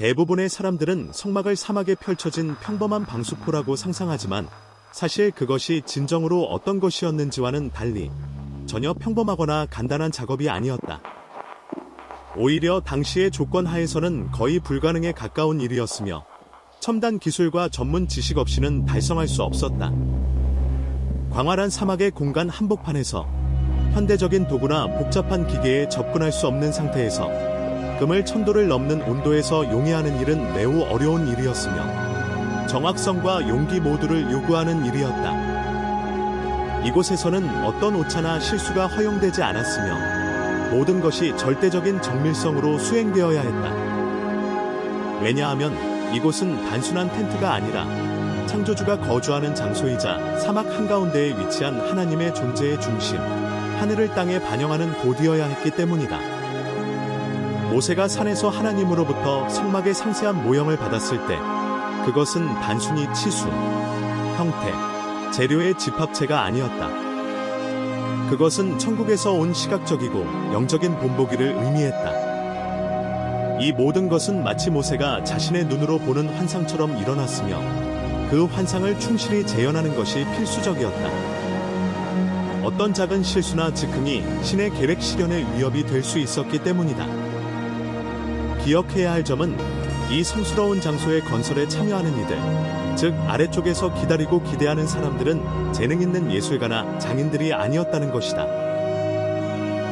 대부분의 사람들은 성막을 사막에 펼쳐진 평범한 방수포라고 상상하지만 사실 그것이 진정으로 어떤 것이었는지와는 달리 전혀 평범하거나 간단한 작업이 아니었다. 오히려 당시의 조건 하에서는 거의 불가능에 가까운 일이었으며 첨단 기술과 전문 지식 없이는 달성할 수 없었다. 광활한 사막의 공간 한복판에서 현대적인 도구나 복잡한 기계에 접근할 수 없는 상태에서 그물 1000도를 넘는 온도에서 용이하는 일은 매우 어려운 일이었으며 정확성과 용기 모두를 요구하는 일이었다. 이곳에서는 어떤 오차나 실수가 허용되지 않았으며 모든 것이 절대적인 정밀성으로 수행되어야 했다. 왜냐하면 이곳은 단순한 텐트가 아니라 창조주가 거주하는 장소이자 사막 한가운데에 위치한 하나님의 존재의 중심, 하늘을 땅에 반영하는 곳이어야 했기 때문이다. 모세가 산에서 하나님으로부터 성막의 상세한 모형을 받았을 때 그것은 단순히 치수, 형태, 재료의 집합체가 아니었다. 그것은 천국에서 온 시각적이고 영적인 본보기를 의미했다. 이 모든 것은 마치 모세가 자신의 눈으로 보는 환상처럼 일어났으며 그 환상을 충실히 재현하는 것이 필수적이었다. 어떤 작은 실수나 즉흥이 신의 계획 실현의 위협이 될 수 있었기 때문이다. 기억해야 할 점은 이 성스러운 장소의 건설에 참여하는 이들, 즉 아래쪽에서 기다리고 기대하는 사람들은 재능 있는 예술가나 장인들이 아니었다는 것이다.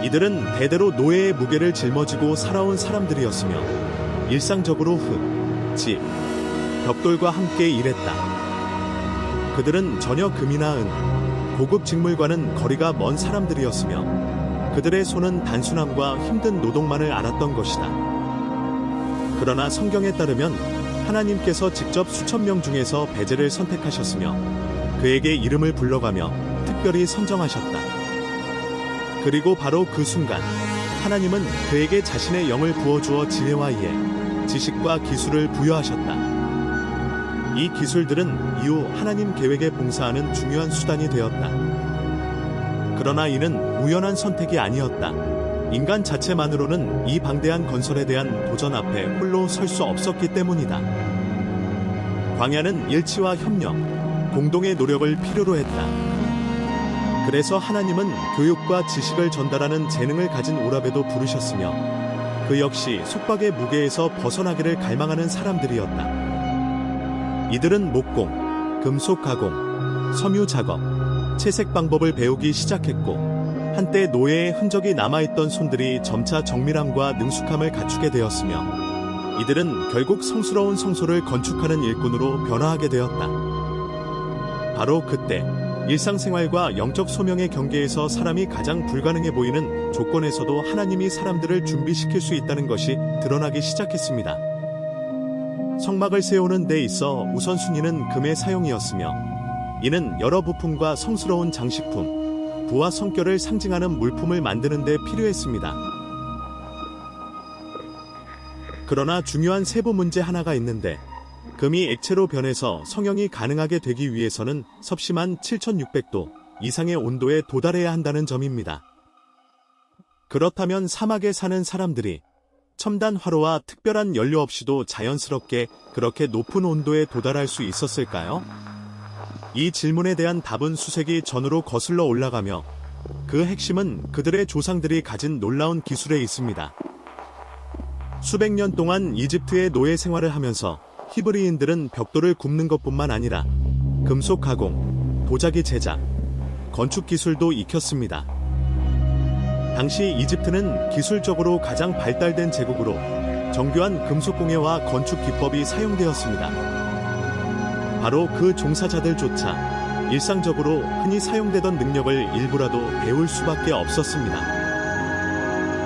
이들은 대대로 노예의 무게를 짊어지고 살아온 사람들이었으며 일상적으로 흙, 집, 벽돌과 함께 일했다. 그들은 전혀 금이나 은, 고급 직물과는 거리가 먼 사람들이었으며 그들의 손은 단순함과 힘든 노동만을 알았던 것이다. 그러나 성경에 따르면 하나님께서 직접 수천 명 중에서 베젤을 선택하셨으며 그에게 이름을 불러가며 특별히 선정하셨다. 그리고 바로 그 순간 하나님은 그에게 자신의 영을 부어주어 지혜와 이해, 지식과 기술을 부여하셨다. 이 기술들은 이후 하나님 계획에 봉사하는 중요한 수단이 되었다. 그러나 이는 우연한 선택이 아니었다. 인간 자체만으로는 이 방대한 건설에 대한 도전 앞에 홀로 설 수 없었기 때문이다. 광야는 일치와 협력, 공동의 노력을 필요로 했다. 그래서 하나님은 교육과 지식을 전달하는 재능을 가진 오라베도 부르셨으며 그 역시 속박의 무게에서 벗어나기를 갈망하는 사람들이었다. 이들은 목공, 금속 가공, 섬유 작업, 채색 방법을 배우기 시작했고 한때 노예의 흔적이 남아있던 손들이 점차 정밀함과 능숙함을 갖추게 되었으며 이들은 결국 성스러운 성소를 건축하는 일꾼으로 변화하게 되었다. 바로 그때 일상생활과 영적 소명의 경계에서 사람이 가장 불가능해 보이는 조건에서도 하나님이 사람들을 준비시킬 수 있다는 것이 드러나기 시작했습니다. 성막을 세우는 데 있어 우선순위는 금의 사용이었으며 이는 여러 부품과 성스러운 장식품, 부와 성결을 상징하는 물품을 만드는 데 필요했습니다. 그러나 중요한 세부 문제 하나가 있는데 금이 액체로 변해서 성형이 가능하게 되기 위해서는 섭씨만 7600도 이상의 온도에 도달해야 한다는 점입니다. 그렇다면 사막에 사는 사람들이 첨단 화로와 특별한 연료 없이도 자연스럽게 그렇게 높은 온도에 도달할 수 있었을까요? 이 질문에 대한 답은 수세기 전으로 거슬러 올라가며 그 핵심은 그들의 조상들이 가진 놀라운 기술에 있습니다. 수백 년 동안 이집트의 노예 생활을 하면서 히브리인들은 벽돌을 굽는 것뿐만 아니라 금속 가공, 도자기 제작, 건축 기술도 익혔습니다. 당시 이집트는 기술적으로 가장 발달된 제국으로 정교한 금속공예와 건축 기법이 사용되었습니다. 바로 그 종사자들조차 일상적으로 흔히 사용되던 능력을 일부라도 배울 수밖에 없었습니다.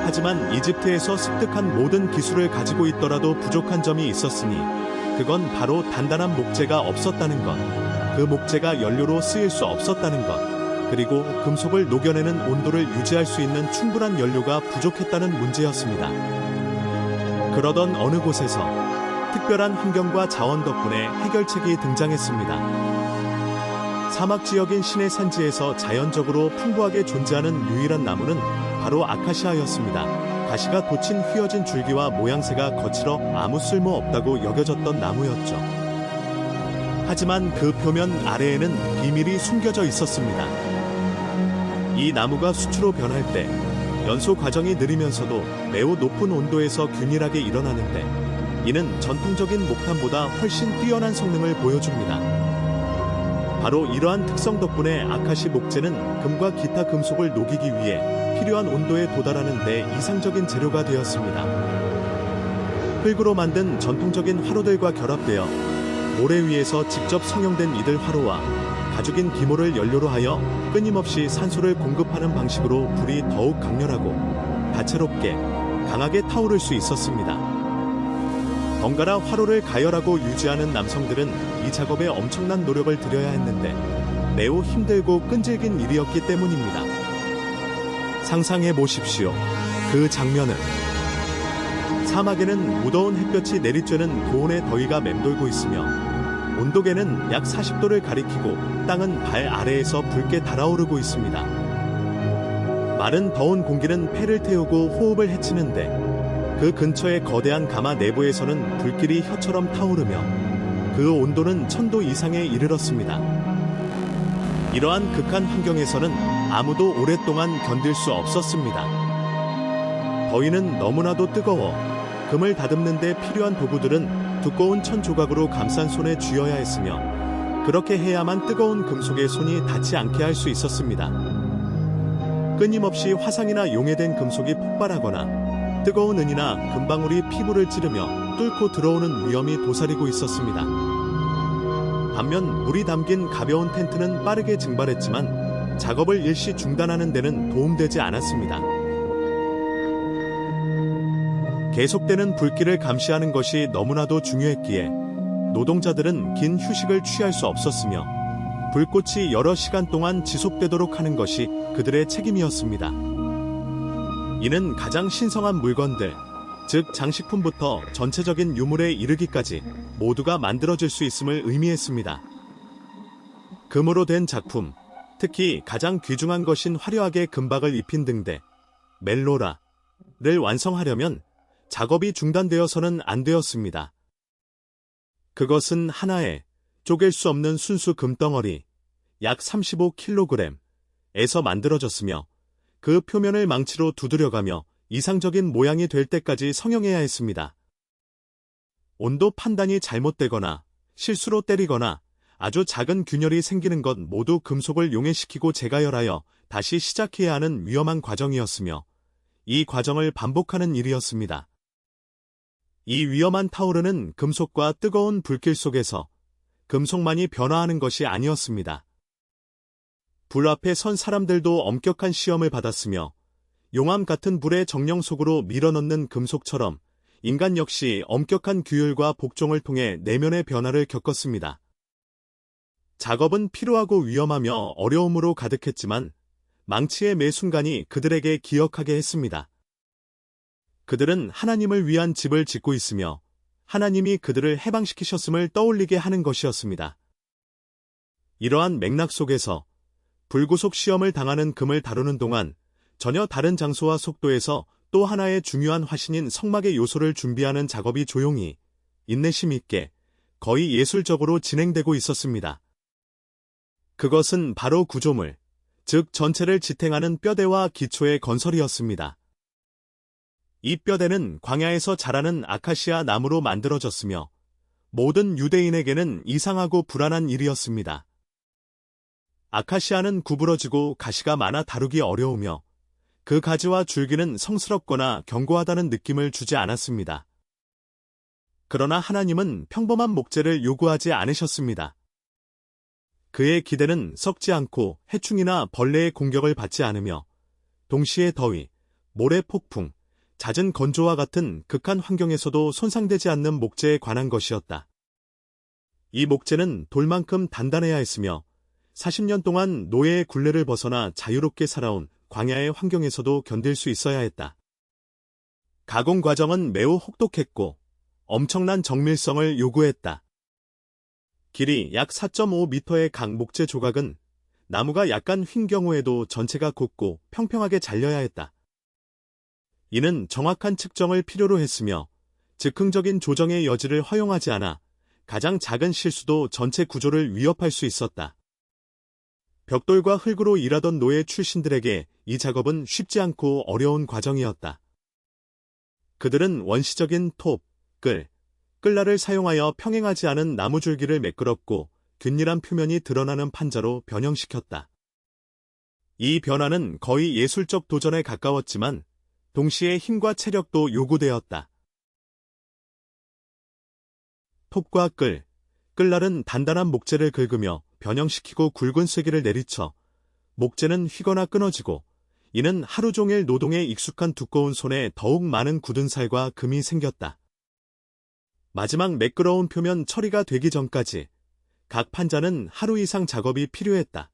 하지만 이집트에서 습득한 모든 기술을 가지고 있더라도 부족한 점이 있었으니 그건 바로 단단한 목재가 없었다는 것, 그 목재가 연료로 쓰일 수 없었다는 것, 그리고 금속을 녹여내는 온도를 유지할 수 있는 충분한 연료가 부족했다는 문제였습니다. 그러던 어느 곳에서 특별한 환경과 자원 덕분에 해결책이 등장했습니다. 사막 지역인 신의 산지에서 자연적으로 풍부하게 존재하는 유일한 나무는 바로 아카시아였습니다. 가시가 돋친 휘어진 줄기와 모양새가 거칠어 아무 쓸모 없다고 여겨졌던 나무였죠. 하지만 그 표면 아래에는 비밀이 숨겨져 있었습니다. 이 나무가 수초로 변할 때 연소 과정이 느리면서도 매우 높은 온도에서 균일하게 일어나는데, 이는 전통적인 목탄보다 훨씬 뛰어난 성능을 보여줍니다. 바로 이러한 특성 덕분에 아카시 목재는 금과 기타 금속을 녹이기 위해 필요한 온도에 도달하는 데 이상적인 재료가 되었습니다. 흙으로 만든 전통적인 화로들과 결합되어 모래 위에서 직접 성형된 이들 화로와 가죽인 기모를 연료로 하여 끊임없이 산소를 공급하는 방식으로 불이 더욱 강렬하고 다채롭게 강하게 타오를 수 있었습니다. 번갈아 화로를 가열하고 유지하는 남성들은 이 작업에 엄청난 노력을 들여야 했는데 매우 힘들고 끈질긴 일이었기 때문입니다. 상상해 보십시오. 그 장면을. 사막에는 무더운 햇볕이 내리쬐는 고온의 더위가 맴돌고 있으며 온도계는 약 40도를 가리키고 땅은 발 아래에서 붉게 달아오르고 있습니다. 마른 더운 공기는 폐를 태우고 호흡을 해치는데 그 근처의 거대한 가마 내부에서는 불길이 혀처럼 타오르며 그 온도는 1000도 이상에 이르렀습니다. 이러한 극한 환경에서는 아무도 오랫동안 견딜 수 없었습니다. 더위는 너무나도 뜨거워 금을 다듬는 데 필요한 도구들은 두꺼운 천 조각으로 감싼 손에 쥐어야 했으며, 그렇게 해야만 뜨거운 금속에 손이 닿지 않게 할 수 있었습니다. 끊임없이 화상이나 용해된 금속이 폭발하거나 뜨거운 은이나 금방울이 피부를 찌르며 뚫고 들어오는 위험이 도사리고 있었습니다. 반면 물이 담긴 가벼운 텐트는 빠르게 증발했지만 작업을 일시 중단하는 데는 도움되지 않았습니다. 계속되는 불길을 감시하는 것이 너무나도 중요했기에 노동자들은 긴 휴식을 취할 수 없었으며 불꽃이 여러 시간 동안 지속되도록 하는 것이 그들의 책임이었습니다. 이는 가장 신성한 물건들, 즉 장식품부터 전체적인 유물에 이르기까지 모두가 만들어질 수 있음을 의미했습니다. 금으로 된 작품, 특히 가장 귀중한 것인 화려하게 금박을 입힌 등대, 멜로라를 완성하려면 작업이 중단되어서는 안 되었습니다. 그것은 하나의 쪼갤 수 없는 순수 금덩어리, 약 35kg에서 만들어졌으며 그 표면을 망치로 두드려가며 이상적인 모양이 될 때까지 성형해야 했습니다. 온도 판단이 잘못되거나 실수로 때리거나 아주 작은 균열이 생기는 것 모두 금속을 용해시키고 재가열하여 다시 시작해야 하는 위험한 과정이었으며 이 과정을 반복하는 일이었습니다. 이 위험한 타오르는 금속과 뜨거운 불길 속에서 금속만이 변화하는 것이 아니었습니다. 불 앞에 선 사람들도 엄격한 시험을 받았으며 용암 같은 불의 정령 속으로 밀어넣는 금속처럼 인간 역시 엄격한 규율과 복종을 통해 내면의 변화를 겪었습니다. 작업은 피로하고 위험하며 어려움으로 가득했지만 망치의 매 순간이 그들에게 기억하게 했습니다. 그들은 하나님을 위한 집을 짓고 있으며 하나님이 그들을 해방시키셨음을 떠올리게 하는 것이었습니다. 이러한 맥락 속에서 불구속 시험을 당하는 금을 다루는 동안 전혀 다른 장소와 속도에서 또 하나의 중요한 화신인 성막의 요소를 준비하는 작업이 조용히, 인내심 있게, 거의 예술적으로 진행되고 있었습니다. 그것은 바로 구조물, 즉 전체를 지탱하는 뼈대와 기초의 건설이었습니다. 이 뼈대는 광야에서 자라는 아카시아 나무로 만들어졌으며 모든 유대인에게는 이상하고 불안한 일이었습니다. 아카시아는 구부러지고 가시가 많아 다루기 어려우며 그 가지와 줄기는 성스럽거나 견고하다는 느낌을 주지 않았습니다. 그러나 하나님은 평범한 목재를 요구하지 않으셨습니다. 그의 기대는 썩지 않고 해충이나 벌레의 공격을 받지 않으며 동시에 더위, 모래 폭풍, 잦은 건조와 같은 극한 환경에서도 손상되지 않는 목재에 관한 것이었다. 이 목재는 돌만큼 단단해야 했으며 40년 동안 노예의 굴레를 벗어나 자유롭게 살아온 광야의 환경에서도 견딜 수 있어야 했다. 가공 과정은 매우 혹독했고 엄청난 정밀성을 요구했다. 길이 약 4.5m의 각 목재 조각은 나무가 약간 휜 경우에도 전체가 곱고 평평하게 잘려야 했다. 이는 정확한 측정을 필요로 했으며 즉흥적인 조정의 여지를 허용하지 않아 가장 작은 실수도 전체 구조를 위협할 수 있었다. 벽돌과 흙으로 일하던 노예 출신들에게 이 작업은 쉽지 않고 어려운 과정이었다. 그들은 원시적인 톱, 끌날을 사용하여 평행하지 않은 나무줄기를 매끄럽고 균일한 표면이 드러나는 판자로 변형시켰다. 이 변화는 거의 예술적 도전에 가까웠지만 동시에 힘과 체력도 요구되었다. 톱과 끌날은 단단한 목재를 긁으며 변형시키고 굵은 쐐기를 내리쳐 목재는 휘거나 끊어지고 이는 하루 종일 노동에 익숙한 두꺼운 손에 더욱 많은 굳은 살과 금이 생겼다. 마지막 매끄러운 표면 처리가 되기 전까지 각 판자는 하루 이상 작업이 필요했다.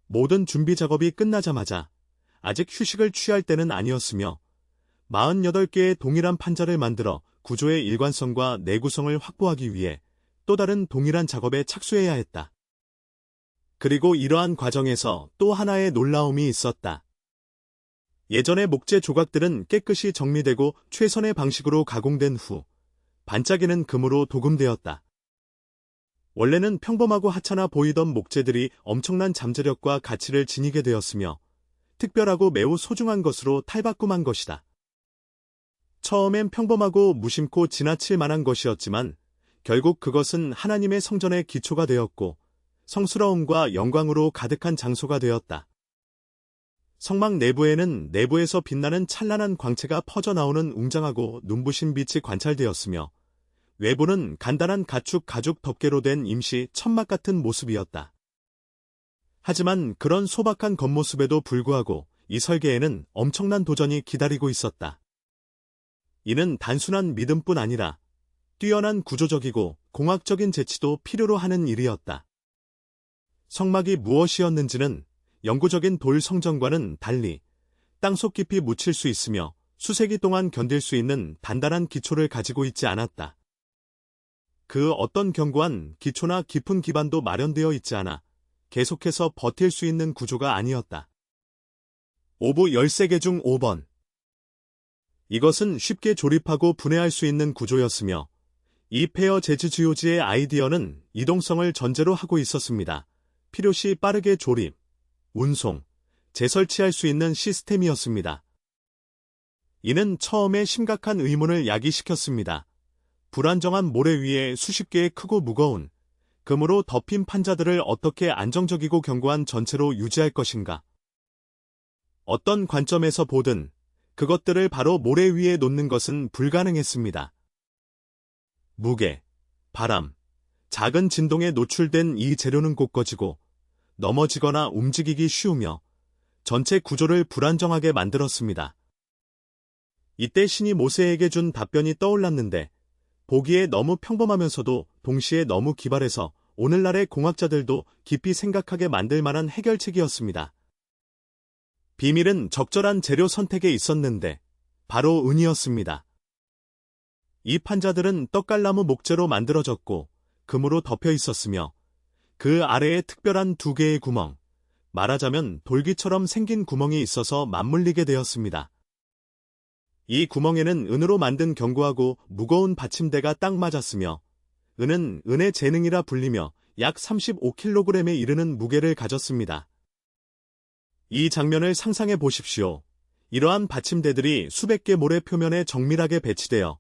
모든 준비 작업이 끝나자마자 아직 휴식을 취할 때는 아니었으며 48개의 동일한 판자를 만들어 구조의 일관성과 내구성을 확보하기 위해 또 다른 동일한 작업에 착수해야 했다. 그리고 이러한 과정에서 또 하나의 놀라움이 있었다. 예전의 목재 조각들은 깨끗이 정리되고 최선의 방식으로 가공된 후 반짝이는 금으로 도금되었다. 원래는 평범하고 하찮아 보이던 목재들이 엄청난 잠재력과 가치를 지니게 되었으며 특별하고 매우 소중한 것으로 탈바꿈한 것이다. 처음엔 평범하고 무심코 지나칠 만한 것이었지만 결국 그것은 하나님의 성전의 기초가 되었고 성스러움과 영광으로 가득한 장소가 되었다. 성막 내부에는 내부에서 빛나는 찬란한 광채가 퍼져나오는 웅장하고 눈부신 빛이 관찰되었으며 외부는 간단한 가축 가죽 덮개로 된 임시 천막 같은 모습이었다. 하지만 그런 소박한 겉모습에도 불구하고 이 설계에는 엄청난 도전이 기다리고 있었다. 이는 단순한 믿음뿐 아니라 뛰어난 구조적이고 공학적인 재치도 필요로 하는 일이었다. 성막이 무엇이었는지는 영구적인 돌 성전과는 달리 땅속 깊이 묻힐 수 있으며 수세기 동안 견딜 수 있는 단단한 기초를 가지고 있지 않았다. 그 어떤 견고한 기초나 깊은 기반도 마련되어 있지 않아 계속해서 버틸 수 있는 구조가 아니었다. 오브 13개 중 5번. 이것은 쉽게 조립하고 분해할 수 있는 구조였으며 이 폐허 제즈지오지의 아이디어는 이동성을 전제로 하고 있었습니다. 필요시 빠르게 조립, 운송, 재설치할 수 있는 시스템이었습니다. 이는 처음에 심각한 의문을 야기시켰습니다. 불안정한 모래 위에 수십 개의 크고 무거운 금으로 덮인 판자들을 어떻게 안정적이고 견고한 전체로 유지할 것인가? 어떤 관점에서 보든 그것들을 바로 모래 위에 놓는 것은 불가능했습니다. 무게, 바람, 작은 진동에 노출된 이 재료는 곧 꺼지고 넘어지거나 움직이기 쉬우며 전체 구조를 불안정하게 만들었습니다. 이때 신이 모세에게 준 답변이 떠올랐는데 보기에 너무 평범하면서도 동시에 너무 기발해서 오늘날의 공학자들도 깊이 생각하게 만들 만한 해결책이었습니다. 비밀은 적절한 재료 선택에 있었는데 바로 은이었습니다. 이 판자들은 떡갈나무 목재로 만들어졌고 금으로 덮여 있었으며 그 아래에 특별한 2개의 구멍, 말하자면 돌기처럼 생긴 구멍이 있어서 맞물리게 되었습니다. 이 구멍에는 은으로 만든 견고하고 무거운 받침대가 딱 맞았으며 은은 은의 재능이라 불리며 약 35kg에 이르는 무게를 가졌습니다. 이 장면을 상상해 보십시오. 이러한 받침대들이 수백 개 모래 표면에 정밀하게 배치되어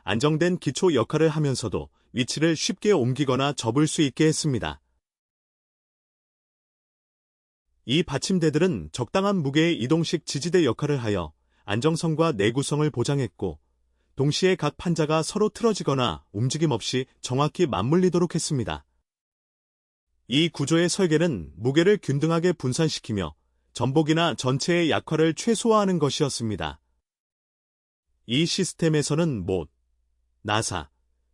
안정된 기초 역할을 하면서도 위치를 쉽게 옮기거나 접을 수 있게 했습니다. 이 받침대들은 적당한 무게의 이동식 지지대 역할을 하여 안정성과 내구성을 보장했고 동시에 각 판자가 서로 틀어지거나 움직임 없이 정확히 맞물리도록 했습니다. 이 구조의 설계는 무게를 균등하게 분산시키며 전복이나 전체의 약화를 최소화하는 것이었습니다. 이 시스템에서는 못, 나사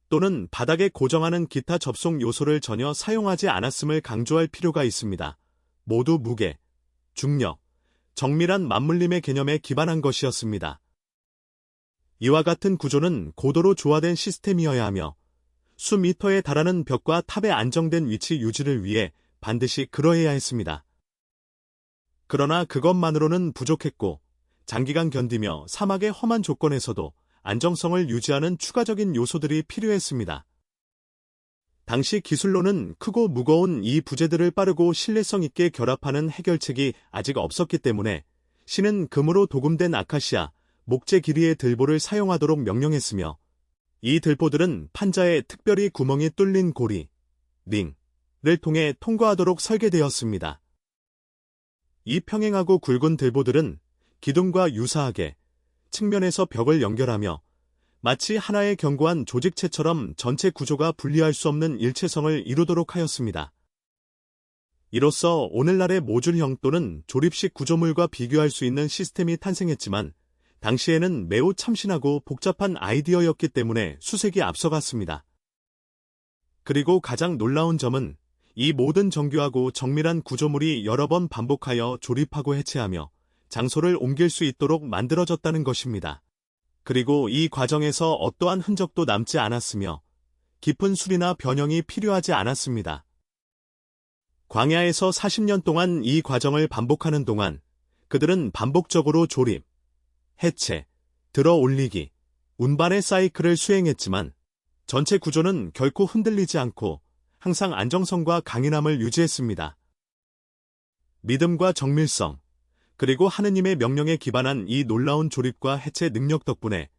또는 바닥에 고정하는 기타 접속 요소를 전혀 사용하지 않았음을 강조할 필요가 있습니다. 모두 무게, 중력, 정밀한 맞물림의 개념에 기반한 것이었습니다. 이와 같은 구조는 고도로 조화된 시스템이어야 하며 수미터에 달하는 벽과 탑의 안정된 위치 유지를 위해 반드시 그러해야 했습니다. 그러나 그것만으로는 부족했고 장기간 견디며 사막의 험한 조건에서도 안정성을 유지하는 추가적인 요소들이 필요했습니다. 당시 기술로는 크고 무거운 이 부재들을 빠르고 신뢰성 있게 결합하는 해결책이 아직 없었기 때문에 신은 금으로 도금된 아카시아, 목재 길이의 들보를 사용하도록 명령했으며 이 들보들은 판자에 특별히 구멍이 뚫린 고리, 링을 통해 통과하도록 설계되었습니다. 이 평행하고 굵은 들보들은 기둥과 유사하게 측면에서 벽을 연결하며 마치 하나의 견고한 조직체처럼 전체 구조가 분리할 수 없는 일체성을 이루도록 하였습니다. 이로써 오늘날의 모듈형 또는 조립식 구조물과 비교할 수 있는 시스템이 탄생했지만 당시에는 매우 참신하고 복잡한 아이디어였기 때문에 수색이 앞서갔습니다. 그리고 가장 놀라운 점은 이 모든 정교하고 정밀한 구조물이 여러 번 반복하여 조립하고 해체하며 장소를 옮길 수 있도록 만들어졌다는 것입니다. 그리고 이 과정에서 어떠한 흔적도 남지 않았으며 깊은 수리나 변형이 필요하지 않았습니다. 광야에서 40년 동안 이 과정을 반복하는 동안 그들은 반복적으로 조립, 해체, 들어 올리기, 운반의 사이클을 수행했지만 전체 구조는 결코 흔들리지 않고 항상 안정성과 강인함을 유지했습니다. 믿음과 정밀성, 그리고 하느님의 명령에 기반한 이 놀라운 조립과 해체 능력 덕분에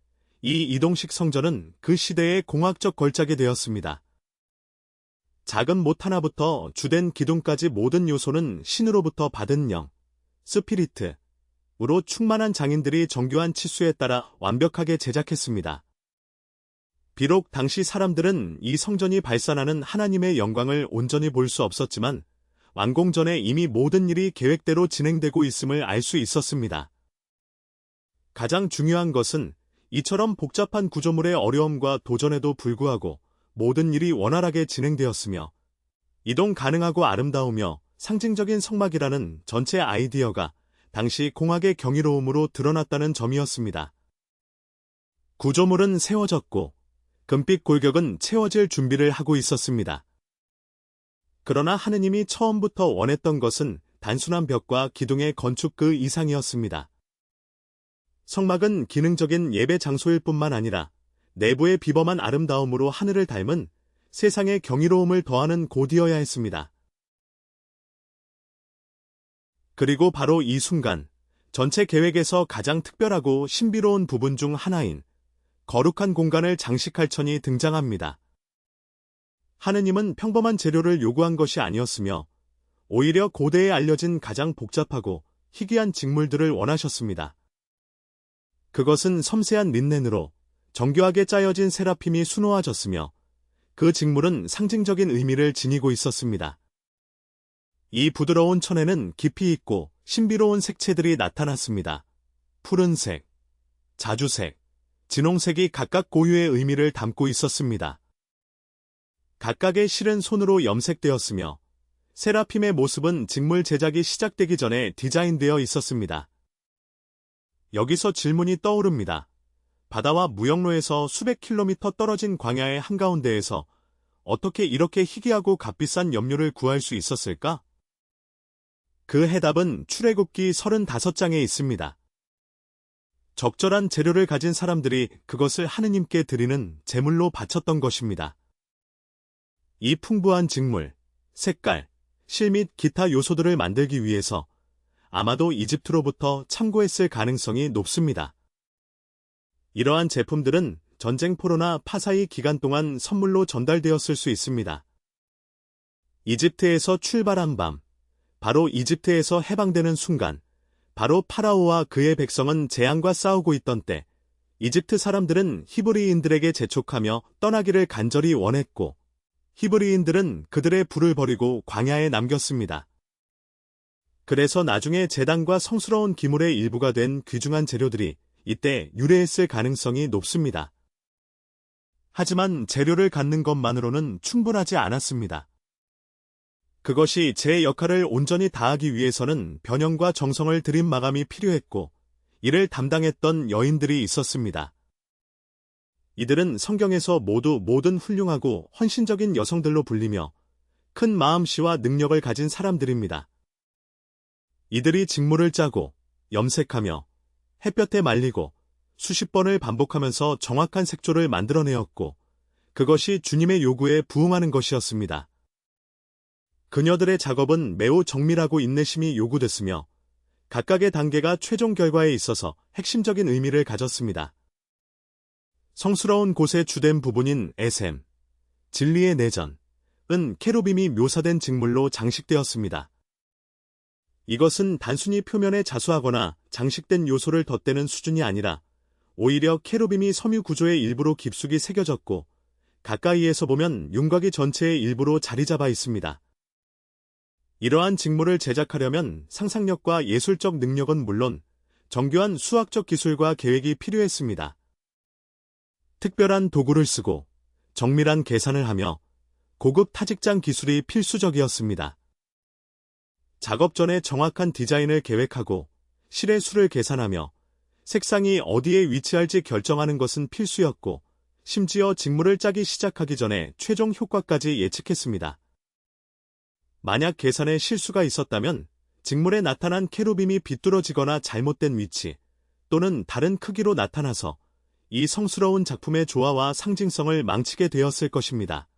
이 이동식 성전은 그 시대의 공학적 걸작이 되었습니다. 작은 못 하나부터 주된 기둥까지 모든 요소는 신으로부터 받은 영, 스피리트으로 충만한 장인들이 정교한 치수에 따라 완벽하게 제작했습니다. 비록 당시 사람들은 이 성전이 발산하는 하나님의 영광을 온전히 볼 수 없었지만 완공 전에 이미 모든 일이 계획대로 진행되고 있음을 알 수 있었습니다. 가장 중요한 것은 이처럼 복잡한 구조물의 어려움과 도전에도 불구하고 모든 일이 원활하게 진행되었으며 이동 가능하고 아름다우며 상징적인 성막이라는 전체 아이디어가 당시 공학의 경이로움으로 드러났다는 점이었습니다. 구조물은 세워졌고 금빛 골격은 채워질 준비를 하고 있었습니다. 그러나 하느님이 처음부터 원했던 것은 단순한 벽과 기둥의 건축 그 이상이었습니다. 성막은 기능적인 예배 장소일 뿐만 아니라 내부의 비범한 아름다움으로 하늘을 닮은 세상의 경이로움을 더하는 곳이어야 했습니다. 그리고 바로 이 순간 전체 계획에서 가장 특별하고 신비로운 부분 중 하나인 거룩한 공간을 장식할 천이 등장합니다. 하느님은 평범한 재료를 요구한 것이 아니었으며 오히려 고대에 알려진 가장 복잡하고 희귀한 직물들을 원하셨습니다. 그것은 섬세한 린넨으로 정교하게 짜여진 세라핌이 수놓아졌으며 그 직물은 상징적인 의미를 지니고 있었습니다. 이 부드러운 천에는 깊이 있고 신비로운 색채들이 나타났습니다. 푸른색, 자주색, 진홍색이 각각 고유의 의미를 담고 있었습니다. 각각의 실은 손으로 염색되었으며 세라핌의 모습은 직물 제작이 시작되기 전에 디자인되어 있었습니다. 여기서 질문이 떠오릅니다. 바다와 무역로에서 수백 킬로미터 떨어진 광야의 한가운데에서 어떻게 이렇게 희귀하고 값비싼 염료를 구할 수 있었을까? 그 해답은 출애굽기 35장에 있습니다. 적절한 재료를 가진 사람들이 그것을 하느님께 드리는 제물로 바쳤던 것입니다. 이 풍부한 직물, 색깔, 실 및 기타 요소들을 만들기 위해서 아마도 이집트로부터 참고했을 가능성이 높습니다. 이러한 제품들은 전쟁 포로나 파사이 기간 동안 선물로 전달되었을 수 있습니다. 이집트에서 출발한 밤, 바로 이집트에서 해방되는 순간, 바로 파라오와 그의 백성은 재앙과 싸우고 있던 때, 이집트 사람들은 히브리인들에게 재촉하며 떠나기를 간절히 원했고, 히브리인들은 그들의 불을 버리고 광야에 남겼습니다. 그래서 나중에 제단과 성스러운 기물의 일부가 된 귀중한 재료들이 이때 유래했을 가능성이 높습니다. 하지만 재료를 갖는 것만으로는 충분하지 않았습니다. 그것이 제 역할을 온전히 다하기 위해서는 변형과 정성을 들인 마감이 필요했고, 이를 담당했던 여인들이 있었습니다. 이들은 성경에서 모두 모든 훌륭하고 헌신적인 여성들로 불리며 큰 마음씨와 능력을 가진 사람들입니다. 이들이 직물을 짜고 염색하며 햇볕에 말리고 수십 번을 반복하면서 정확한 색조를 만들어내었고, 그것이 주님의 요구에 부응하는 것이었습니다. 그녀들의 작업은 매우 정밀하고 인내심이 요구됐으며, 각각의 단계가 최종 결과에 있어서 핵심적인 의미를 가졌습니다. 성스러운 곳의 주된 부분인 에셈, 진리의 내전, 은 케루빔이 묘사된 직물로 장식되었습니다. 이것은 단순히 표면에 자수하거나 장식된 요소를 덧대는 수준이 아니라 오히려 케루빔이 섬유 구조의 일부로 깊숙이 새겨졌고 가까이에서 보면 윤곽이 전체의 일부로 자리 잡아 있습니다. 이러한 직물을 제작하려면 상상력과 예술적 능력은 물론 정교한 수학적 기술과 계획이 필요했습니다. 특별한 도구를 쓰고 정밀한 계산을 하며 고급 타직장 기술이 필수적이었습니다. 작업 전에 정확한 디자인을 계획하고 실의 수를 계산하며 색상이 어디에 위치할지 결정하는 것은 필수였고 심지어 직물을 짜기 시작하기 전에 최종 효과까지 예측했습니다. 만약 계산에 실수가 있었다면 직물에 나타난 케루빔이 비뚤어지거나 잘못된 위치 또는 다른 크기로 나타나서 이 성스러운 작품의 조화와 상징성을 망치게 되었을 것입니다.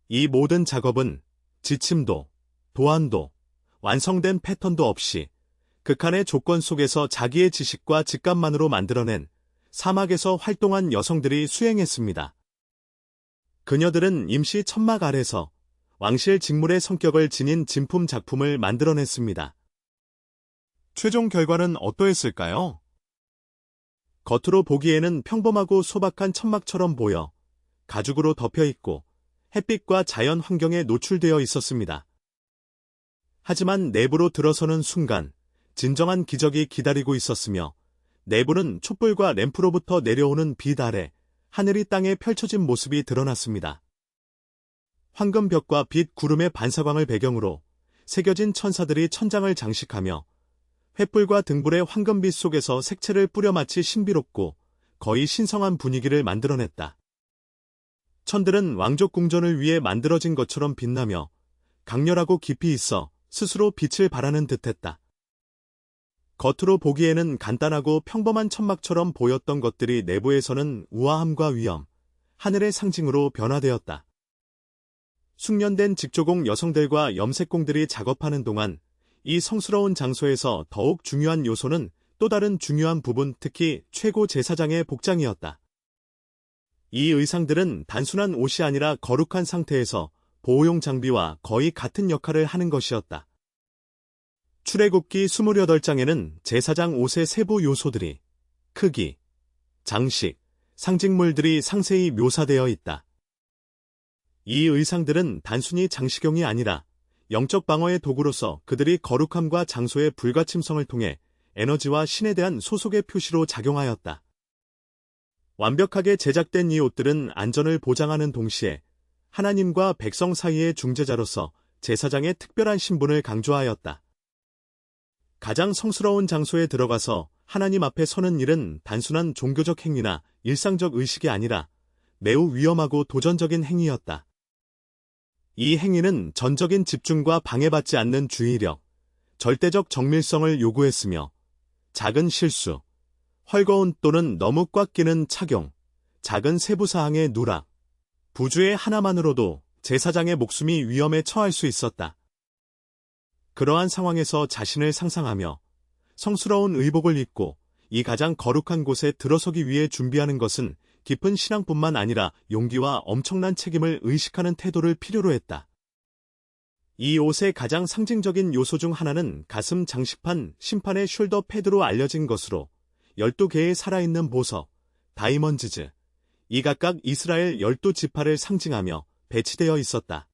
이 모든 작업은 지침도, 도안도, 완성된 패턴도 없이 극한의 조건 속에서 자기의 지식과 직감만으로 만들어낸 사막에서 활동한 여성들이 수행했습니다. 그녀들은 임시 천막 아래서 왕실 직물의 성격을 지닌 진품 작품을 만들어냈습니다. 최종 결과는 어떠했을까요? 겉으로 보기에는 평범하고 소박한 천막처럼 보여 가죽으로 덮여있고 햇빛과 자연 환경에 노출되어 있었습니다. 하지만 내부로 들어서는 순간 진정한 기적이 기다리고 있었으며 내부는 촛불과 램프로부터 내려오는 빛 아래 하늘이 땅에 펼쳐진 모습이 드러났습니다. 황금벽과 빛 구름의 반사광을 배경으로 새겨진 천사들이 천장을 장식하며 횃불과 등불의 황금빛 속에서 색채를 뿌려 마치 신비롭고 거의 신성한 분위기를 만들어냈다. 천들은 왕족 궁전을 위해 만들어진 것처럼 빛나며 강렬하고 깊이 있어 스스로 빛을 발하는 듯했다. 겉으로 보기에는 간단하고 평범한 천막처럼 보였던 것들이 내부에서는 우아함과 위엄, 하늘의 상징으로 변화되었다. 숙련된 직조공 여성들과 염색공들이 작업하는 동안 이 성스러운 장소에서 더욱 중요한 요소는 또 다른 중요한 부분, 특히 최고 제사장의 복장이었다. 이 의상들은 단순한 옷이 아니라 거룩한 상태에서 보호용 장비와 거의 같은 역할을 하는 것이었다. 출애굽기 28장에는 제사장 옷의 세부 요소들이 크기, 장식, 상징물들이 상세히 묘사되어 있다. 이 의상들은 단순히 장식용이 아니라 영적 방어의 도구로서 그들이 거룩함과 장소의 불가침성을 통해 에너지와 신에 대한 소속의 표시로 작용하였다. 완벽하게 제작된 이 옷들은 안전을 보장하는 동시에 하나님과 백성 사이의 중재자로서 제사장의 특별한 신분을 강조하였다. 가장 성스러운 장소에 들어가서 하나님 앞에 서는 일은 단순한 종교적 행위나 일상적 의식이 아니라 매우 위험하고 도전적인 행위였다. 이 행위는 전적인 집중과 방해받지 않는 주의력, 절대적 정밀성을 요구했으며 작은 실수, 헐거운 또는 너무 꽉 끼는 착용, 작은 세부사항의 누락, 부주의 하나만으로도 제사장의 목숨이 위험에 처할 수 있었다. 그러한 상황에서 자신을 상상하며 성스러운 의복을 입고 이 가장 거룩한 곳에 들어서기 위해 준비하는 것은 깊은 신앙뿐만 아니라 용기와 엄청난 책임을 의식하는 태도를 필요로 했다. 이 옷의 가장 상징적인 요소 중 하나는 가슴 장식판 심판의 숄더 패드로 알려진 것으로 12개의 살아있는 보석, 다이먼즈즈, 이 각각 이스라엘 12지파를 상징하며 배치되어 있었다.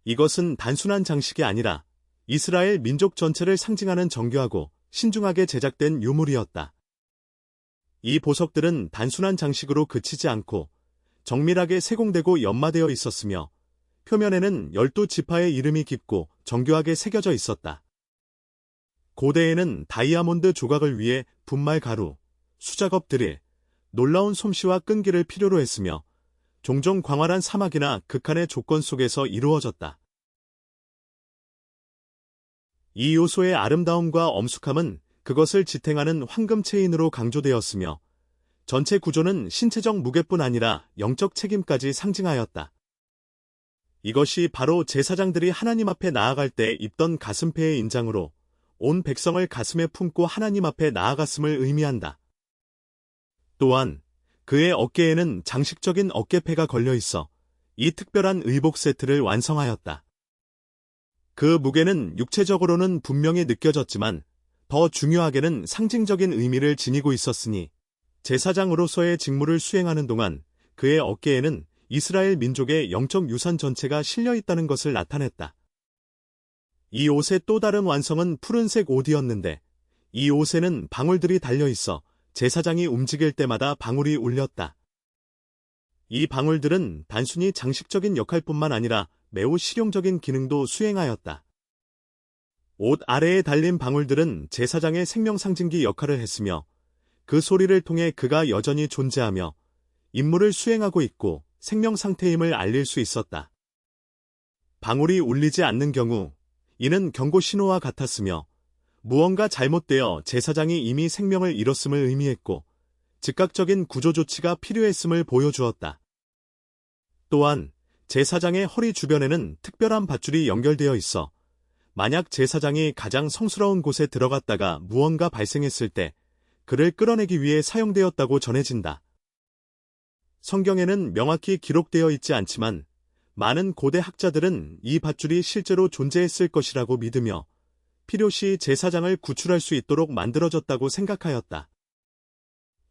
이것은 단순한 장식이 아니라 이스라엘 민족 전체를 상징하는 정교하고 신중하게 제작된 유물이었다. 이 보석들은 단순한 장식으로 그치지 않고 정밀하게 세공되고 연마되어 있었으며 표면에는 12지파의 이름이 깊고 정교하게 새겨져 있었다. 고대에는 다이아몬드 조각을 위해 분말 가루, 수작업 드릴, 놀라운 솜씨와 끈기를 필요로 했으며 종종 광활한 사막이나 극한의 조건 속에서 이루어졌다. 이 요소의 아름다움과 엄숙함은 그것을 지탱하는 황금 체인으로 강조되었으며 전체 구조는 신체적 무게뿐 아니라 영적 책임까지 상징하였다. 이것이 바로 제사장들이 하나님 앞에 나아갈 때 입던 가슴페의 인장으로 온 백성을 가슴에 품고 하나님 앞에 나아갔음을 의미한다. 또한 그의 어깨에는 장식적인 어깨패가 걸려 있어 이 특별한 의복 세트를 완성하였다. 그 무게는 육체적으로는 분명히 느껴졌지만 더 중요하게는 상징적인 의미를 지니고 있었으니 제사장으로서의 직무를 수행하는 동안 그의 어깨에는 이스라엘 민족의 영적 유산 전체가 실려 있다는 것을 나타냈다. 이 옷의 또 다른 완성은 푸른색 옷이었는데 이 옷에는 방울들이 달려 있어 제사장이 움직일 때마다 방울이 울렸다. 이 방울들은 단순히 장식적인 역할뿐만 아니라 매우 실용적인 기능도 수행하였다. 옷 아래에 달린 방울들은 제사장의 생명 상징기 역할을 했으며 그 소리를 통해 그가 여전히 존재하며 임무를 수행하고 있고 생명 상태임을 알릴 수 있었다. 방울이 울리지 않는 경우 이는 경고 신호와 같았으며 무언가 잘못되어 제사장이 이미 생명을 잃었음을 의미했고 즉각적인 구조 조치가 필요했음을 보여주었다. 또한 제사장의 허리 주변에는 특별한 밧줄이 연결되어 있어 만약 제사장이 가장 성스러운 곳에 들어갔다가 무언가 발생했을 때 그를 끌어내기 위해 사용되었다고 전해진다. 성경에는 명확히 기록되어 있지 않지만 많은 고대 학자들은 이 밧줄이 실제로 존재했을 것이라고 믿으며 필요시 제사장을 구출할 수 있도록 만들어졌다고 생각하였다.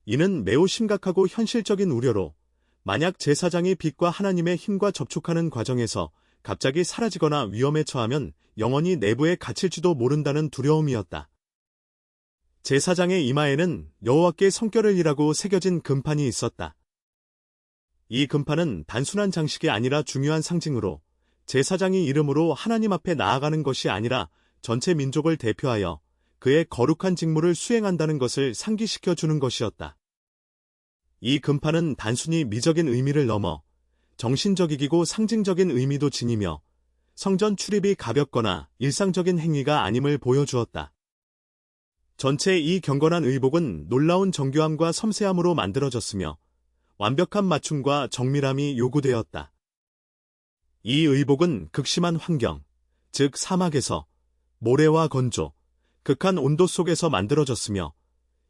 이는 매우 심각하고 현실적인 우려로 만약 제사장이 빛과 하나님의 힘과 접촉하는 과정에서 갑자기 사라지거나 위험에 처하면 영원히 내부에 갇힐지도 모른다는 두려움이었다. 제사장의 이마에는 여호와께 성결을이라고 새겨진 금판이 있었다. 이 금판은 단순한 장식이 아니라 중요한 상징으로 제사장이 이름으로 하나님 앞에 나아가는 것이 아니라 전체 민족을 대표하여 그의 거룩한 직무를 수행한다는 것을 상기시켜 주는 것이었다. 이 금판은 단순히 미적인 의미를 넘어 정신적이고 상징적인 의미도 지니며 성전 출입이 가볍거나 일상적인 행위가 아님을 보여주었다. 전체 이 경건한 의복은 놀라운 정교함과 섬세함으로 만들어졌으며 완벽한 맞춤과 정밀함이 요구되었다. 이 의복은 극심한 환경, 즉 사막에서 모래와 건조, 극한 온도 속에서 만들어졌으며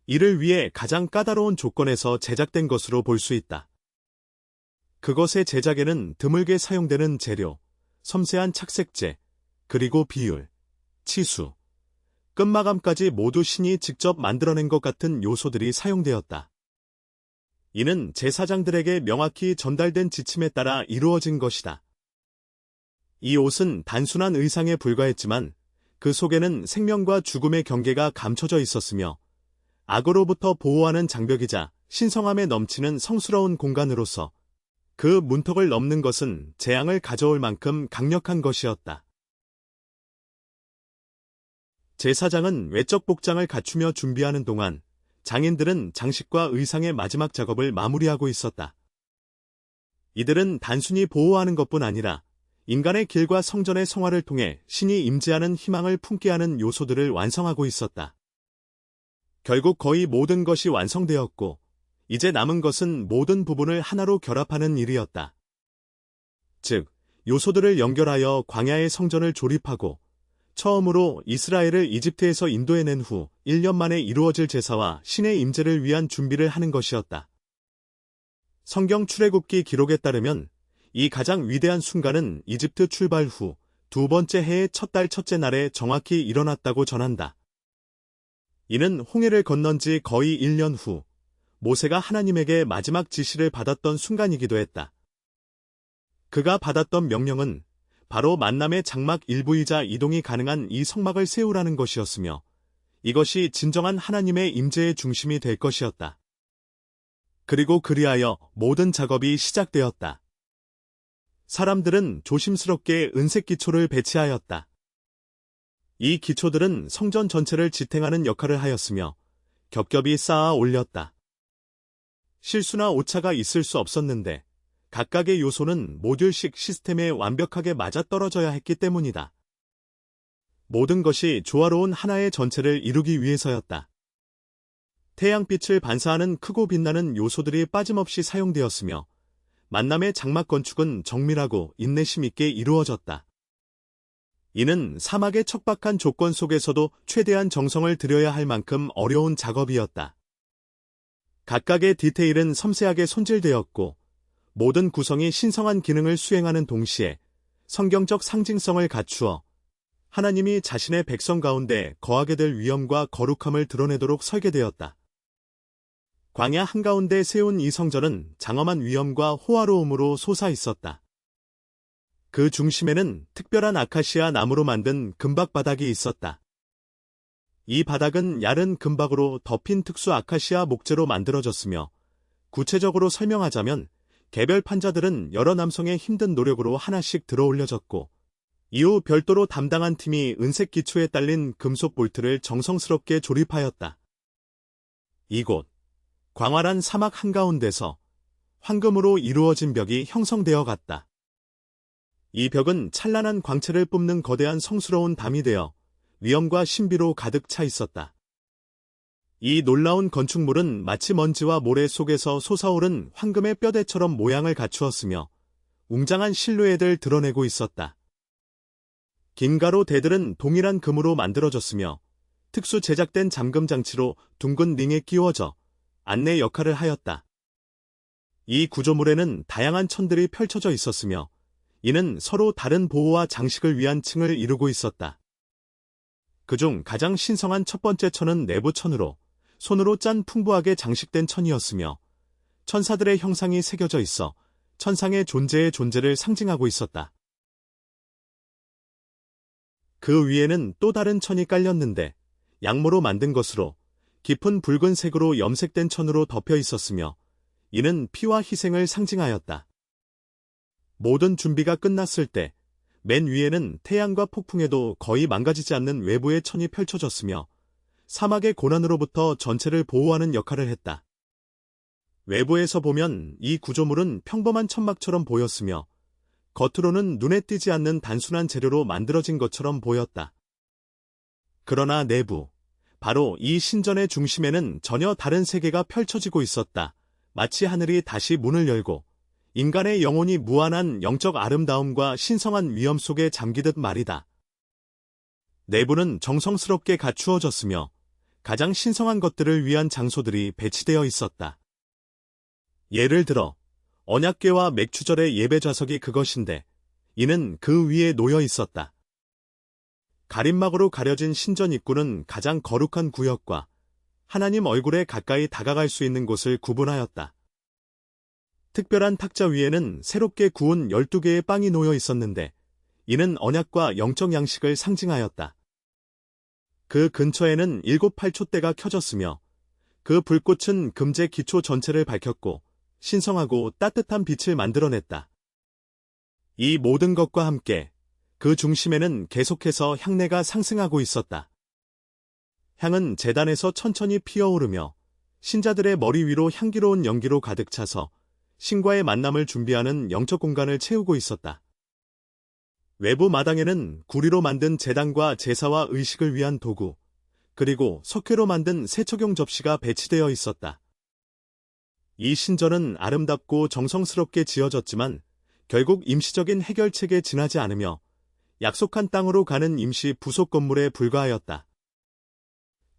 이를 위해 가장 까다로운 조건에서 제작된 것으로 볼 수 있다. 그것의 제작에는 드물게 사용되는 재료, 섬세한 착색제, 그리고 비율, 치수, 끝마감까지 모두 신이 직접 만들어낸 것 같은 요소들이 사용되었다. 이는 제사장들에게 명확히 전달된 지침에 따라 이루어진 것이다. 이 옷은 단순한 의상에 불과했지만 그 속에는 생명과 죽음의 경계가 감춰져 있었으며 악으로부터 보호하는 장벽이자 신성함에 넘치는 성스러운 공간으로서 그 문턱을 넘는 것은 재앙을 가져올 만큼 강력한 것이었다. 제사장은 외적 복장을 갖추며 준비하는 동안 장인들은 장식과 의상의 마지막 작업을 마무리하고 있었다. 이들은 단순히 보호하는 것뿐 아니라 인간의 길과 성전의 성화를 통해 신이 임재하는 희망을 품게 하는 요소들을 완성하고 있었다. 결국 거의 모든 것이 완성되었고 이제 남은 것은 모든 부분을 하나로 결합하는 일이었다. 즉, 요소들을 연결하여 광야의 성전을 조립하고 처음으로 이스라엘을 이집트에서 인도해낸 후 1년 만에 이루어질 제사와 신의 임재를 위한 준비를 하는 것이었다. 성경 출애굽기 기록에 따르면 이 가장 위대한 순간은 이집트 출발 후 두 번째 해의 첫 달 첫째 날에 정확히 일어났다고 전한다. 이는 홍해를 건넌 지 거의 1년 후 모세가 하나님에게 마지막 지시를 받았던 순간이기도 했다. 그가 받았던 명령은 바로 만남의 장막 일부이자 이동이 가능한 이 성막을 세우라는 것이었으며 이것이 진정한 하나님의 임재의 중심이 될 것이었다. 그리고 그리하여 모든 작업이 시작되었다. 사람들은 조심스럽게 은색 기초를 배치하였다. 이 기초들은 성전 전체를 지탱하는 역할을 하였으며 겹겹이 쌓아 올렸다. 실수나 오차가 있을 수 없었는데 각각의 요소는 모듈식 시스템에 완벽하게 맞아떨어져야 했기 때문이다. 모든 것이 조화로운 하나의 전체를 이루기 위해서였다. 태양빛을 반사하는 크고 빛나는 요소들이 빠짐없이 사용되었으며 만남의 장막 건축은 정밀하고 인내심 있게 이루어졌다. 이는 사막의 척박한 조건 속에서도 최대한 정성을 들여야 할 만큼 어려운 작업이었다. 각각의 디테일은 섬세하게 손질되었고 모든 구성이 신성한 기능을 수행하는 동시에 성경적 상징성을 갖추어 하나님이 자신의 백성 가운데 거하게 될 위엄과 거룩함을 드러내도록 설계되었다. 광야 한가운데 세운 이 성전은 장엄한 위엄과 호화로움으로 솟아 있었다. 그 중심에는 특별한 아카시아 나무로 만든 금박 바닥이 있었다. 이 바닥은 얇은 금박으로 덮인 특수 아카시아 목재로 만들어졌으며 구체적으로 설명하자면 개별 판자들은 여러 남성의 힘든 노력으로 하나씩 들어올려졌고 이후 별도로 담당한 팀이 은색 기초에 딸린 금속 볼트를 정성스럽게 조립하였다. 이곳 광활한 사막 한가운데서 황금으로 이루어진 벽이 형성되어 갔다. 이 벽은 찬란한 광채를 뿜는 거대한 성스러운 담이 되어 위엄과 신비로 가득 차 있었다. 이 놀라운 건축물은 마치 먼지와 모래 속에서 솟아오른 황금의 뼈대처럼 모양을 갖추었으며 웅장한 실루엣을 드러내고 있었다. 김가로 대들은 동일한 금으로 만들어졌으며 특수 제작된 잠금 장치로 둥근 링에 끼워져 안내 역할을 하였다. 이 구조물에는 다양한 천들이 펼쳐져 있었으며 이는 서로 다른 보호와 장식을 위한 층을 이루고 있었다. 그중 가장 신성한 첫 번째 천은 내부 천으로 손으로 짠 풍부하게 장식된 천이었으며 천사들의 형상이 새겨져 있어 천상의 존재의 존재를 상징하고 있었다. 그 위에는 또 다른 천이 깔렸는데 양모로 만든 것으로 깊은 붉은색으로 염색된 천으로 덮여 있었으며 이는 피와 희생을 상징하였다. 모든 준비가 끝났을 때 맨 위에는 태양과 폭풍에도 거의 망가지지 않는 외부의 천이 펼쳐졌으며 사막의 고난으로부터 전체를 보호하는 역할을 했다. 외부에서 보면 이 구조물은 평범한 천막처럼 보였으며 겉으로는 눈에 띄지 않는 단순한 재료로 만들어진 것처럼 보였다. 그러나 내부, 바로 이 신전의 중심에는 전혀 다른 세계가 펼쳐지고 있었다. 마치 하늘이 다시 문을 열고 인간의 영혼이 무한한 영적 아름다움과 신성한 위엄 속에 잠기듯 말이다. 내부는 정성스럽게 갖추어졌으며 가장 신성한 것들을 위한 장소들이 배치되어 있었다. 예를 들어 언약궤와 맥추절의 예배 좌석이 그것인데 이는 그 위에 놓여 있었다. 가림막으로 가려진 신전 입구는 가장 거룩한 구역과 하나님 얼굴에 가까이 다가갈 수 있는 곳을 구분하였다. 특별한 탁자 위에는 새롭게 구운 12개의 빵이 놓여 있었는데 이는 언약과 영적 양식을 상징하였다. 그 근처에는 7팔초대가 켜졌으며 그 불꽃은 금제 기초 전체를 밝혔고 신성하고 따뜻한 빛을 만들어냈다. 이 모든 것과 함께 그 중심에는 계속해서 향내가 상승하고 있었다. 향은 제단에서 천천히 피어오르며 신자들의 머리 위로 향기로운 연기로 가득 차서 신과의 만남을 준비하는 영적 공간을 채우고 있었다. 외부 마당에는 구리로 만든 제단과 제사와 의식을 위한 도구, 그리고 석회로 만든 세척용 접시가 배치되어 있었다. 이 신전은 아름답고 정성스럽게 지어졌지만 결국 임시적인 해결책에 지나지 않으며 약속한 땅으로 가는 임시 부속 건물에 불과하였다.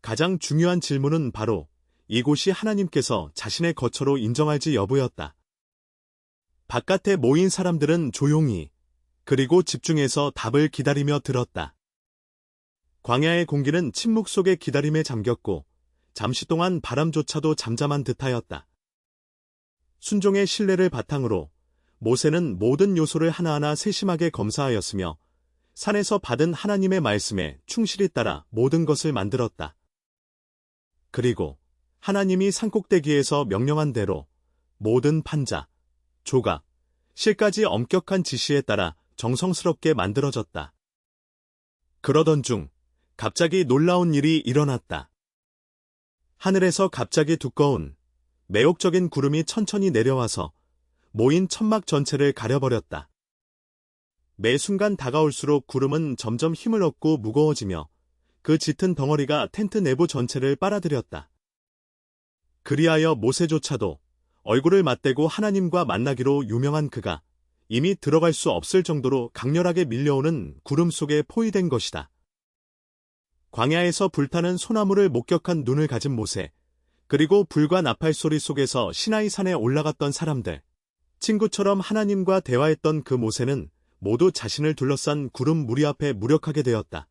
가장 중요한 질문은 바로 이곳이 하나님께서 자신의 거처로 인정할지 여부였다. 바깥에 모인 사람들은 조용히 그리고 집중해서 답을 기다리며 들었다. 광야의 공기는 침묵 속의 기다림에 잠겼고 잠시 동안 바람조차도 잠잠한 듯하였다. 순종의 신뢰를 바탕으로 모세는 모든 요소를 하나하나 세심하게 검사하였으며 산에서 받은 하나님의 말씀에 충실히 따라 모든 것을 만들었다. 그리고 하나님이 산꼭대기에서 명령한 대로 모든 판자, 조각, 실까지 엄격한 지시에 따라 정성스럽게 만들어졌다. 그러던 중 갑자기 놀라운 일이 일어났다. 하늘에서 갑자기 두꺼운 매혹적인 구름이 천천히 내려와서 모인 천막 전체를 가려버렸다. 매 순간 다가올수록 구름은 점점 힘을 얻고 무거워지며 그 짙은 덩어리가 텐트 내부 전체를 빨아들였다. 그리하여 모세조차도 얼굴을 맞대고 하나님과 만나기로 유명한 그가 이미 들어갈 수 없을 정도로 강렬하게 밀려오는 구름 속에 포위된 것이다. 광야에서 불타는 소나무를 목격한 눈을 가진 모세, 그리고 불과 나팔 소리 속에서 시나이 산에 올라갔던 사람들, 친구처럼 하나님과 대화했던 그 모세는 모두 자신을 둘러싼 구름 무리 앞에 무력하게 되었다.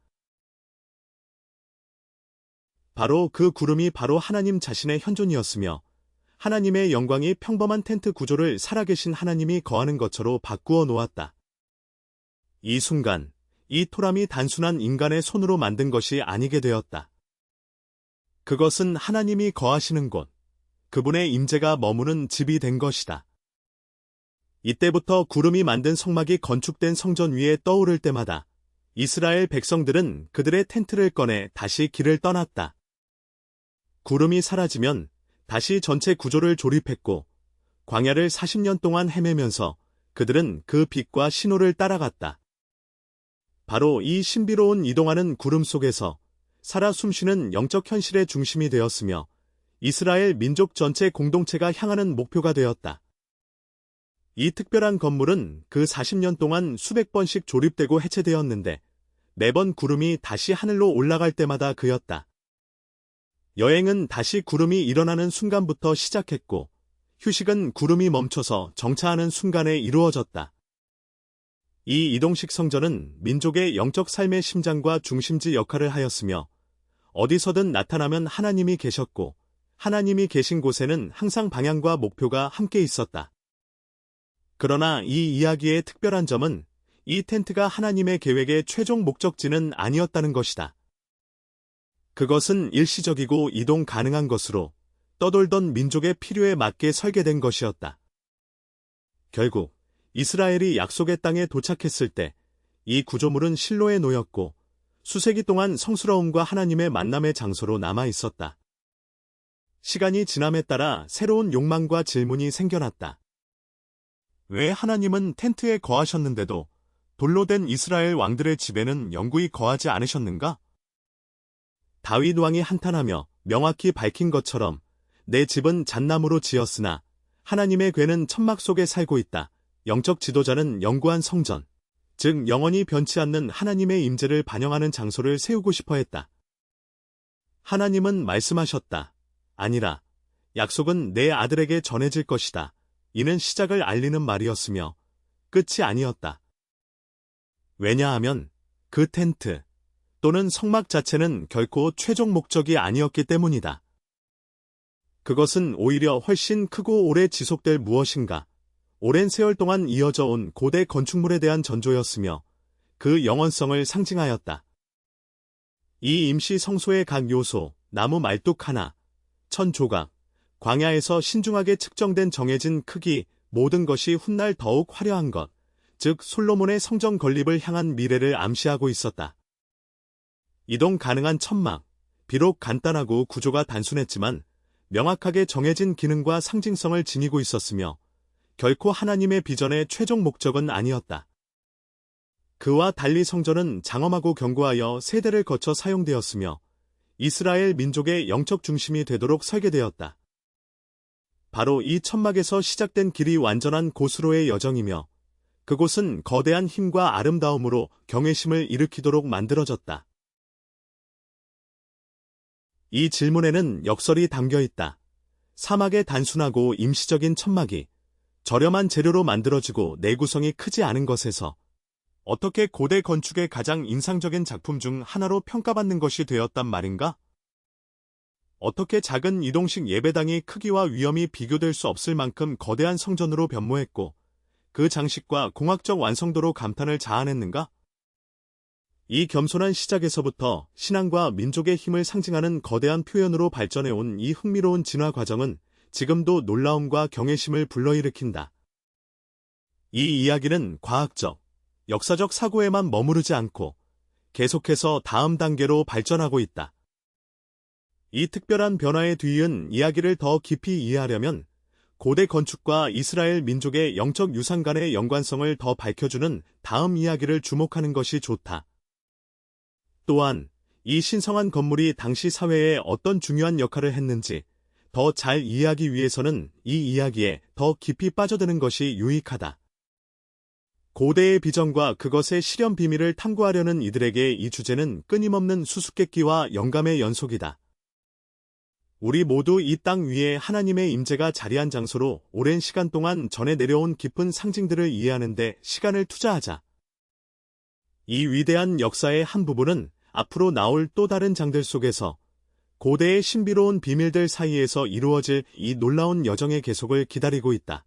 바로 그 구름이 바로 하나님 자신의 현존이었으며 하나님의 영광이 평범한 텐트 구조를 살아계신 하나님이 거하는 것처럼 바꾸어 놓았다. 이 순간 이 토람이 단순한 인간의 손으로 만든 것이 아니게 되었다. 그것은 하나님이 거하시는 곳, 그분의 임재가 머무는 집이 된 것이다. 이때부터 구름이 만든 성막이 건축된 성전 위에 떠오를 때마다 이스라엘 백성들은 그들의 텐트를 꺼내 다시 길을 떠났다. 구름이 사라지면 다시 전체 구조를 조립했고 광야를 40년 동안 헤매면서 그들은 그 빛과 신호를 따라갔다. 바로 이 신비로운 이동하는 구름 속에서 살아 숨쉬는 영적 현실의 중심이 되었으며 이스라엘 민족 전체 공동체가 향하는 목표가 되었다. 이 특별한 건물은 그 40년 동안 수백 번씩 조립되고 해체되었는데 매번 구름이 다시 하늘로 올라갈 때마다 그였다. 여행은 다시 구름이 일어나는 순간부터 시작했고 휴식은 구름이 멈춰서 정차하는 순간에 이루어졌다. 이 이동식 성전은 민족의 영적 삶의 심장과 중심지 역할을 하였으며 어디서든 나타나면 하나님이 계셨고 하나님이 계신 곳에는 항상 방향과 목표가 함께 있었다. 그러나 이 이야기의 특별한 점은 이 텐트가 하나님의 계획의 최종 목적지는 아니었다는 것이다. 그것은 일시적이고 이동 가능한 것으로 떠돌던 민족의 필요에 맞게 설계된 것이었다. 결국 이스라엘이 약속의 땅에 도착했을 때 이 구조물은 실로에 놓였고 수세기 동안 성스러움과 하나님의 만남의 장소로 남아 있었다. 시간이 지남에 따라 새로운 욕망과 질문이 생겨났다. 왜 하나님은 텐트에 거하셨는데도 돌로 된 이스라엘 왕들의 집에는 영구히 거하지 않으셨는가? 다윗 왕이 한탄하며 명확히 밝힌 것처럼 내 집은 잣나무로 지었으나 하나님의 궤는 천막 속에 살고 있다. 영적 지도자는 영구한 성전, 즉 영원히 변치 않는 하나님의 임재를 반영하는 장소를 세우고 싶어 했다. 하나님은 말씀하셨다. 아니라 약속은 내 아들에게 전해질 것이다. 이는 시작을 알리는 말이었으며 끝이 아니었다. 왜냐하면 그 텐트 또는 성막 자체는 결코 최종 목적이 아니었기 때문이다. 그것은 오히려 훨씬 크고 오래 지속될 무엇인가, 오랜 세월 동안 이어져 온 고대 건축물에 대한 전조였으며 그 영원성을 상징하였다. 이 임시 성소의 각 요소, 나무 말뚝 하나, 천 조각, 광야에서 신중하게 측정된 정해진 크기, 모든 것이 훗날 더욱 화려한 것, 즉 솔로몬의 성전 건립을 향한 미래를 암시하고 있었다. 이동 가능한 천막, 비록 간단하고 구조가 단순했지만 명확하게 정해진 기능과 상징성을 지니고 있었으며 결코 하나님의 비전의 최종 목적은 아니었다. 그와 달리 성전은 장엄하고 견고하여 세대를 거쳐 사용되었으며 이스라엘 민족의 영적 중심이 되도록 설계되었다. 바로 이 천막에서 시작된 길이 완전한 곳으로의 여정이며 그곳은 거대한 힘과 아름다움으로 경외심을 일으키도록 만들어졌다. 이 질문에는 역설이 담겨 있다. 사막의 단순하고 임시적인 천막이 저렴한 재료로 만들어지고 내구성이 크지 않은 것에서 어떻게 고대 건축의 가장 인상적인 작품 중 하나로 평가받는 것이 되었단 말인가? 어떻게 작은 이동식 예배당이 크기와 위엄이 비교될 수 없을 만큼 거대한 성전으로 변모했고 그 장식과 공학적 완성도로 감탄을 자아냈는가? 이 겸손한 시작에서부터 신앙과 민족의 힘을 상징하는 거대한 표현으로 발전해온 이 흥미로운 진화 과정은 지금도 놀라움과 경외심을 불러일으킨다. 이 이야기는 과학적, 역사적 사고에만 머무르지 않고 계속해서 다음 단계로 발전하고 있다. 이 특별한 변화에 뒤이은 이야기를 더 깊이 이해하려면 고대 건축과 이스라엘 민족의 영적 유산 간의 연관성을 더 밝혀주는 다음 이야기를 주목하는 것이 좋다. 또한 이 신성한 건물이 당시 사회에 어떤 중요한 역할을 했는지 더 잘 이해하기 위해서는 이 이야기에 더 깊이 빠져드는 것이 유익하다. 고대의 비전과 그것의 실현 비밀을 탐구하려는 이들에게 이 주제는 끊임없는 수수께끼와 영감의 연속이다. 우리 모두 이 땅 위에 하나님의 임재가 자리한 장소로 오랜 시간 동안 전해 내려온 깊은 상징들을 이해하는 데 시간을 투자하자. 이 위대한 역사의 한 부분은 앞으로 나올 또 다른 장들 속에서 고대의 신비로운 비밀들 사이에서 이루어질 이 놀라운 여정의 계속을 기다리고 있다.